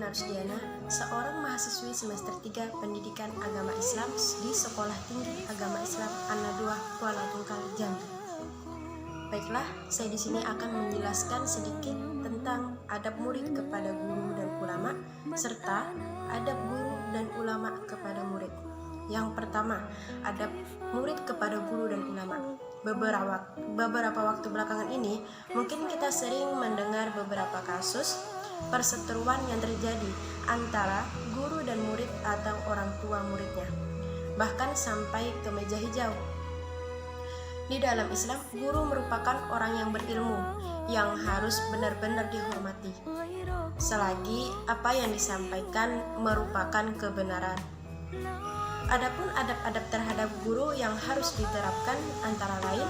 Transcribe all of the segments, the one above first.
Narsdiana, seorang mahasiswi semester 3 Pendidikan Agama Islam di Sekolah Tinggi Agama Islam An-Nadwa Kuala Tungkal, Jambi. Baiklah, saya di sini akan menjelaskan sedikit tentang adab murid kepada guru dan ulama, serta adab guru dan ulama kepada murid. Yang pertama, adab murid kepada guru dan ulama. Beberapa waktu belakangan ini, mungkin kita sering mendengar beberapa kasus perseteruan yang terjadi antara guru dan murid atau orang tua muridnya, bahkan sampai ke meja hijau. Di dalam Islam, guru merupakan orang yang berilmu, yang harus benar-benar dihormati, selagi apa yang disampaikan merupakan kebenaran. Adapun adab-adab terhadap guru yang harus diterapkan antara lain,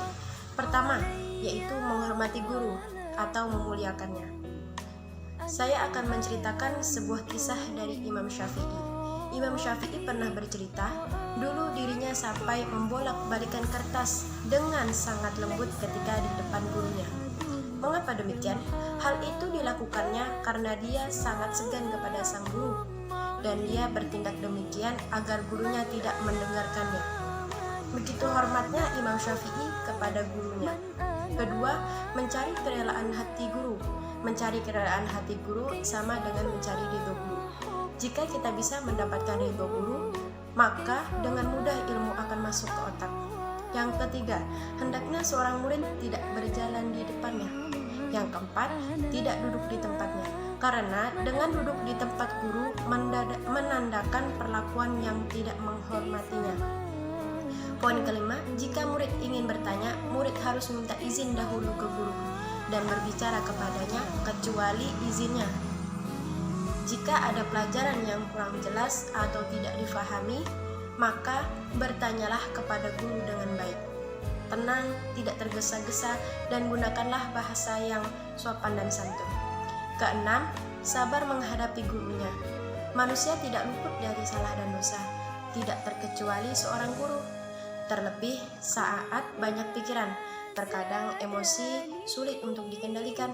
pertama, yaitu menghormati guru atau memuliakannya. Saya akan menceritakan sebuah kisah dari Imam Syafi'i. Imam Syafi'i pernah bercerita, dulu dirinya sampai membolak-balikan kertas dengan sangat lembut ketika di depan gurunya. Mengapa demikian? Hal itu dilakukannya karena dia sangat segan kepada sang guru, dan dia bertindak demikian agar gurunya tidak mendengarkannya. Begitu hormatnya Imam Syafi'i kepada gurunya. Kedua, mencari kerelaan hati guru. Mencari kerelaan hati guru sama dengan mencari ridho guru. Jika kita bisa mendapatkan ridho guru, maka dengan mudah ilmu akan masuk ke otak. Yang ketiga, hendaknya seorang murid tidak berjalan di depannya. Yang keempat, tidak duduk di tempatnya, karena dengan duduk di tempat guru menandakan perlakuan yang tidak menghormatinya. Poin kelima, jika murid ingin bertanya, murid harus minta izin dahulu ke guru dan berbicara kepadanya kecuali izinnya. Jika ada pelajaran yang kurang jelas atau tidak difahami, maka bertanyalah kepada guru dengan baik. Tenang, tidak tergesa-gesa, dan gunakanlah bahasa yang sopan dan santun. Keenam, sabar menghadapi gurunya. Manusia tidak luput dari salah dan dosa, tidak terkecuali seorang guru. Terlebih saat banyak pikiran, terkadang emosi sulit untuk dikendalikan.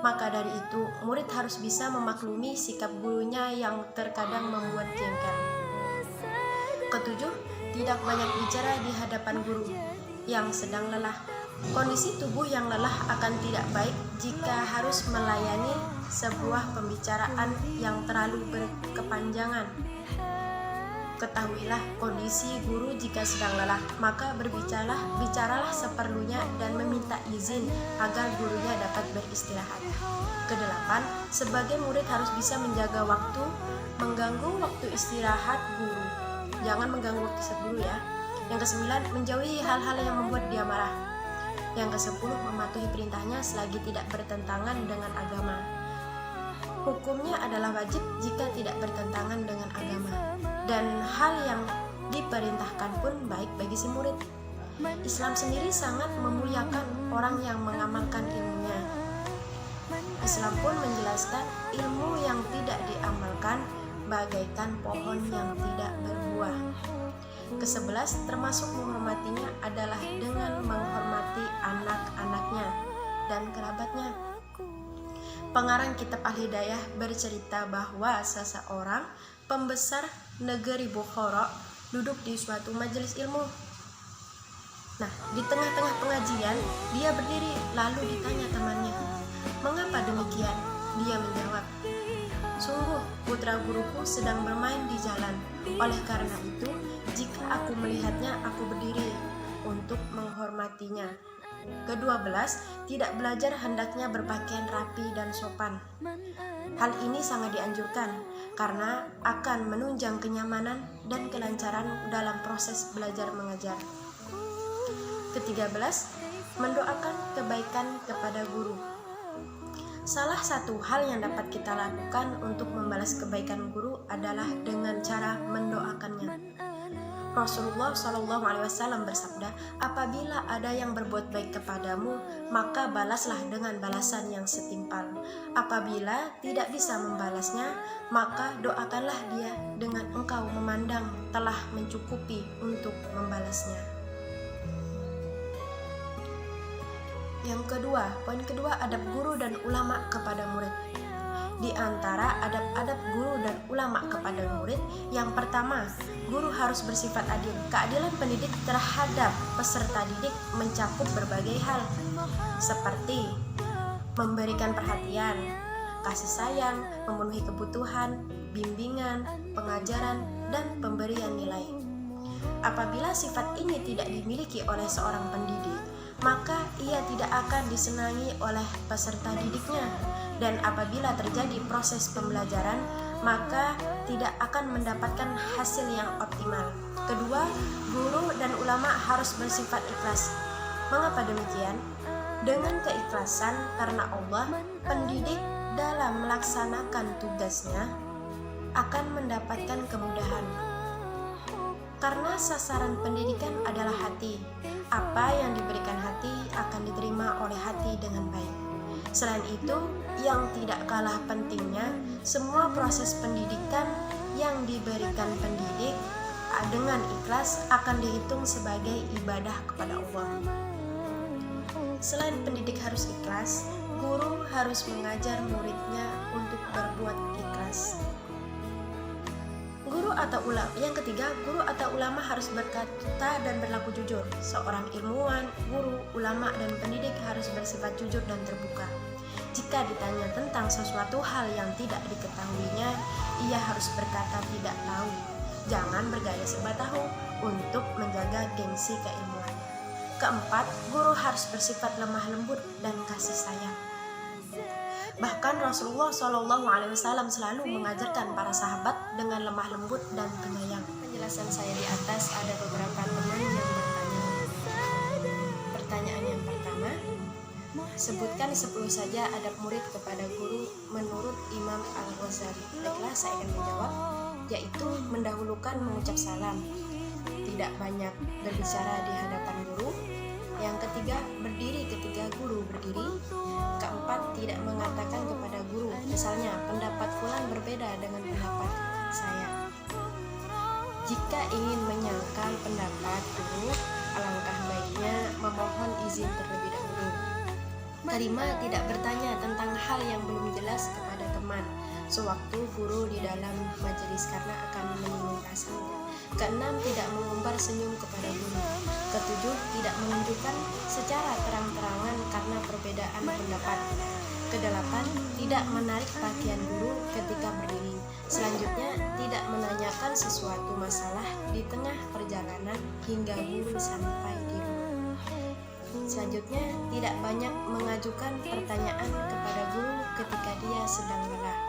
Maka dari itu, murid harus bisa memaklumi sikap gurunya yang terkadang membuat jengkel. Ketujuh, tidak banyak bicara di hadapan guru yang sedang lelah. Kondisi tubuh yang lelah akan tidak baik jika harus melayani sebuah pembicaraan yang terlalu berkepanjangan. Ketahuilah kondisi guru jika sedang lelah, maka bicaralah seperlunya dan meminta izin agar gurunya dapat beristirahat. Kedelapan, sebagai murid harus bisa menjaga waktu, mengganggu waktu istirahat guru. Jangan mengganggu waktu istirahat guru ya. Yang kesembilan, menjauhi hal-hal yang membuat dia marah. Yang kesepuluh, mematuhi perintahnya selagi tidak bertentangan dengan agama. Hukumnya adalah wajib jika tidak bertentangan dengan agama, dan hal yang diperintahkan pun baik bagi si murid. Islam sendiri sangat memuliakan orang yang mengamalkan ilmunya. Islam pun menjelaskan ilmu yang tidak diamalkan bagaikan pohon yang tidak berbuah. Ke-11, termasuk menghormatinya adalah dengan menghormati anak-anaknya dan kerabatnya. Pengarang kitab Al-Hidayah bercerita bahwa seseorang pembesar negeri Bukhara duduk di suatu majelis ilmu. Nah, di tengah-tengah pengajian, dia berdiri lalu ditanya temannya, "Mengapa demikian?" Dia menjawab, "Sungguh, putra guruku sedang bermain di jalan. Oleh karena itu, jika aku melihatnya, aku berdiri untuk menghormatinya." Ke-12, tidak belajar hendaknya berpakaian rapi dan sopan. Hal ini sangat dianjurkan karena akan menunjang kenyamanan dan kelancaran dalam proses belajar mengajar. Ke-13, mendoakan kebaikan kepada guru. Salah satu hal yang dapat kita lakukan untuk membalas kebaikan guru adalah dengan cara mendoakannya. Rasulullah SAW bersabda, "Apabila ada yang berbuat baik kepadamu, maka balaslah dengan balasan yang setimpal. Apabila tidak bisa membalasnya, maka doakanlah dia dengan engkau memandang telah mencukupi untuk membalasnya." Yang kedua, poin kedua, adab guru dan ulama kepada murid. Di antara adab-adab guru dan ulama kepada murid, yang pertama, guru harus bersifat adil. Keadilan pendidik terhadap peserta didik mencakup berbagai hal, seperti memberikan perhatian, kasih sayang, memenuhi kebutuhan, bimbingan, pengajaran, dan pemberian nilai. Apabila sifat ini tidak dimiliki oleh seorang pendidik, maka ia tidak akan disenangi oleh peserta didiknya. Dan apabila terjadi proses pembelajaran, maka tidak akan mendapatkan hasil yang optimal. Kedua, guru dan ulama harus bersifat ikhlas. Mengapa demikian? Dengan keikhlasan karena Allah, pendidik dalam melaksanakan tugasnya akan mendapatkan kemudahan. Karena sasaran pendidikan adalah hati, apa yang diberikan hati akan diterima oleh hati dengan baik. Selain itu, yang tidak kalah pentingnya, semua proses pendidikan yang diberikan pendidik dengan ikhlas akan dihitung sebagai ibadah kepada Allah. Selain pendidik harus ikhlas, guru harus mengajar muridnya untuk berbuat ikhlas. Yang ketiga, guru atau ulama harus berkata dan berlaku jujur. Seorang ilmuwan, guru, ulama, dan pendidik harus bersifat jujur dan terbuka. Jika ditanya tentang sesuatu hal yang tidak diketahuinya, ia harus berkata tidak tahu. Jangan bergaya serba tahu untuk menjaga gengsi keilmuan. Keempat, guru harus bersifat lemah lembut dan kasih sayang. Bahkan Rasulullah SAW selalu mengajarkan para sahabat dengan lemah lembut dan penyayang. Penjelasan saya di atas ada beberapa teman yang bertanya. Pertanyaan yang pertama, sebutkan 10 saja adab murid kepada guru menurut Imam Al-Ghazali. Baiklah, saya akan menjawab, yaitu mendahulukan mengucap salam, tidak banyak berbicara di hadapan guru. Yang ketiga, berdiri ketika guru berdiri. Keempat, tidak mengatakan kepada guru, misalnya pendapat fulan berbeda dengan pendapat saya. Jika ingin menyangkal pendapat guru, alangkah baiknya memohon izin terlebih dahulu. Kelima, tidak bertanya tentang hal yang belum jelas kepada teman sewaktu guru di dalam majelis karena akan menyinggung perasaan. Keenam, tidak mengumbar senyum kepada guru. Ketujuh, tidak menunjukkan secara terang-terangan karena perbedaan pendapat. Kedelapan, tidak menarik perhatian guru ketika berdiri. Selanjutnya, tidak menanyakan sesuatu masalah di tengah perjalanan hingga guru sampai di rumah. Selanjutnya, tidak banyak mengajukan pertanyaan kepada guru ketika dia sedang lelah.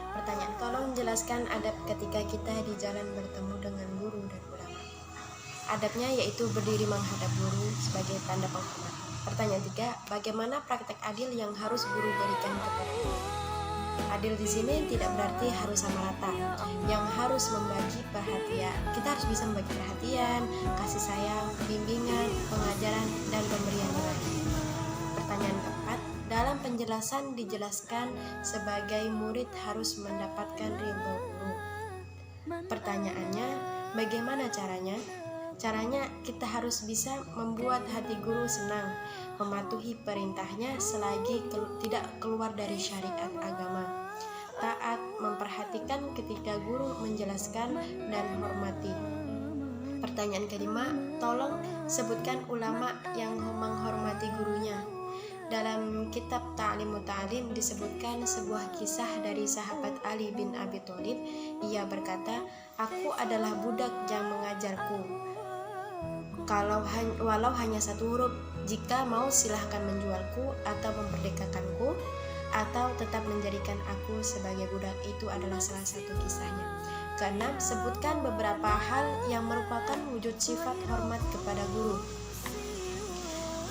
Pertanyaan, tolong jelaskan adab ketika kita di jalan bertemu dengan guru dan ulama. Adabnya yaitu berdiri menghadap guru sebagai tanda penghormatan. Pertanyaan 3, bagaimana praktek adil yang harus guru berikan kepada guru? Adil di sini tidak berarti harus sama rata. Yang harus membagi perhatian, kita harus bisa membagi perhatian, kasih sayang, bimbingan, pengajaran, dan pemberian nilai. Pertanyaan keempat, dalam penjelasan dijelaskan sebagai murid harus mendapatkan ridho guru. Pertanyaannya, bagaimana caranya? Caranya kita harus bisa membuat hati guru senang, mematuhi perintahnya selagi tidak keluar dari syariat agama. Taat, memperhatikan ketika guru menjelaskan, dan hormati. Pertanyaan kelima, tolong sebutkan ulama yang menghormati gurunya. Dalam kitab Ta'limut Ta'lim disebutkan sebuah kisah dari sahabat Ali bin Abi Thalib. Ia berkata, aku adalah budak yang mengajarku. Walau hanya satu huruf, jika mau silahkan menjualku atau memperdekakanku, atau tetap menjadikan aku sebagai budak. Itu adalah salah satu kisahnya. Keenam, sebutkan beberapa hal yang merupakan wujud sifat hormat kepada guru.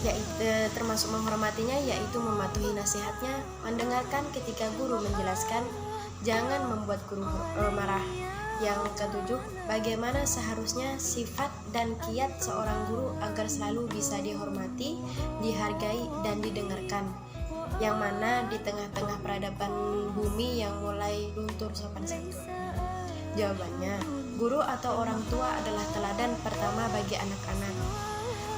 Yaitu termasuk menghormatinya, yaitu mematuhi nasihatnya, mendengarkan ketika guru menjelaskan, jangan membuat guru marah. Yang ketujuh, bagaimana seharusnya sifat dan kiat seorang guru agar selalu bisa dihormati, dihargai, dan didengarkan, yang mana di tengah-tengah peradaban bumi yang mulai luntur sopan santun. Jawabannya, guru atau orang tua adalah teladan pertama bagi anak-anak.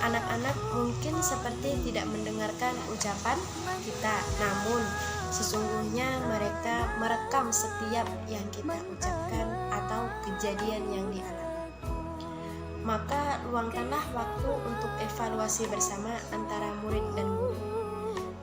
Anak-anak mungkin seperti tidak mendengarkan ucapan kita, namun sesungguhnya mereka merekam setiap yang kita ucapkan atau kejadian yang dialami. Maka luangkanlah waktu untuk evaluasi bersama antara murid dan guru.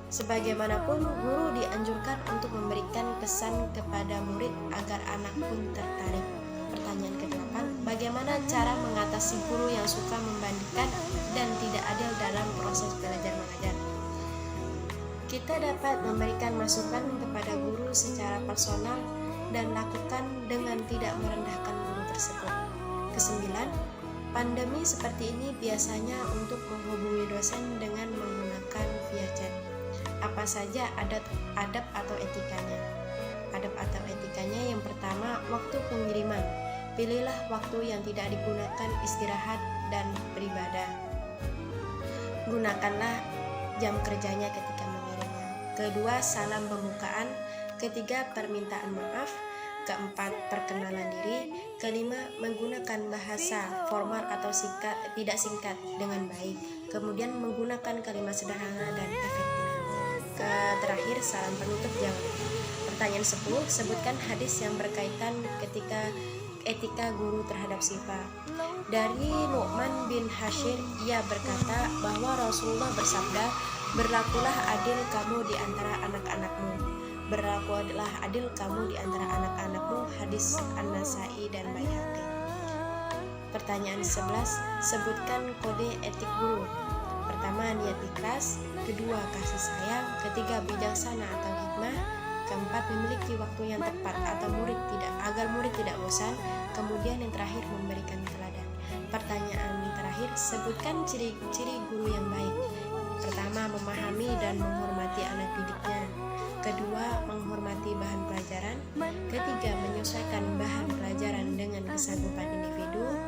Sebagaimanapun, guru dianjurkan untuk memberikan kesan kepada murid agar anak pun tertarik. Pertanyaan ke-8, bagaimana cara mengatasi guru yang suka membandingkan dan tidak adil dalam proses belajar mengajar? Kita dapat memberikan masukan kepada guru secara personal dan lakukan dengan tidak merendahkan guru tersebut. ke-9, pandemi seperti ini biasanya untuk menghubungi dosen dengan menggunakan via chat. Apa saja adab atau etikanya? Adab atau etikanya yang pertama, waktu pengiriman. Pilihlah waktu yang tidak digunakan istirahat dan beribadah. Gunakanlah jam kerjanya ketika mengirimnya. Kedua, salam pembukaan. Ketiga, permintaan maaf. Keempat, perkenalan diri. Kelima, menggunakan bahasa formal atau tidak singkat dengan baik. Kemudian menggunakan kalimat sederhana dan efektif. Terakhir, salam penutup jangan lupa. Pertanyaan 10, sebutkan hadis yang berkaitan ketika etika guru terhadap siswa. Dari Nu'man bin Hashir, ia berkata bahwa Rasulullah bersabda, berlakulah adil kamu di antara anak-anakmu. Berlakulah adil kamu di antara anak-anakmu. Hadis An-Nasai dan Baihaqi. Pertanyaan 11, sebutkan kode etik guru. Pertama, niat ikhlas. Kedua, kasih sayang. Ketiga, bijaksana atau hikmah. Keempat, memiliki waktu yang tepat atau agar murid tidak bosan. Kemudian yang terakhir, memberikan teladan. Pertanyaan terakhir, sebutkan ciri-ciri guru yang baik. Pertama, memahami dan menghormati anak didiknya. Kedua, menghormati bahan pelajaran. Ketiga, menyesuaikan bahan pelajaran dengan kesanggupan individu.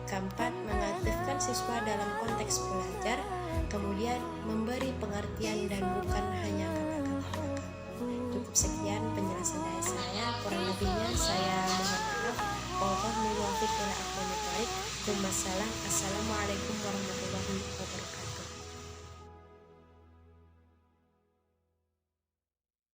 Keempat, mengaktifkan siswa dalam konteks belajar. Kemudian, memberi pengertian dan bukan hanya kata-kata belaka. Cukup sekian penjelasan dari saya. Kurang lebihnya saya mohon maaf. Wallahul muwaffiq ila aqwamit thoriq. Assalamualaikum warahmatullahi wabarakatuh.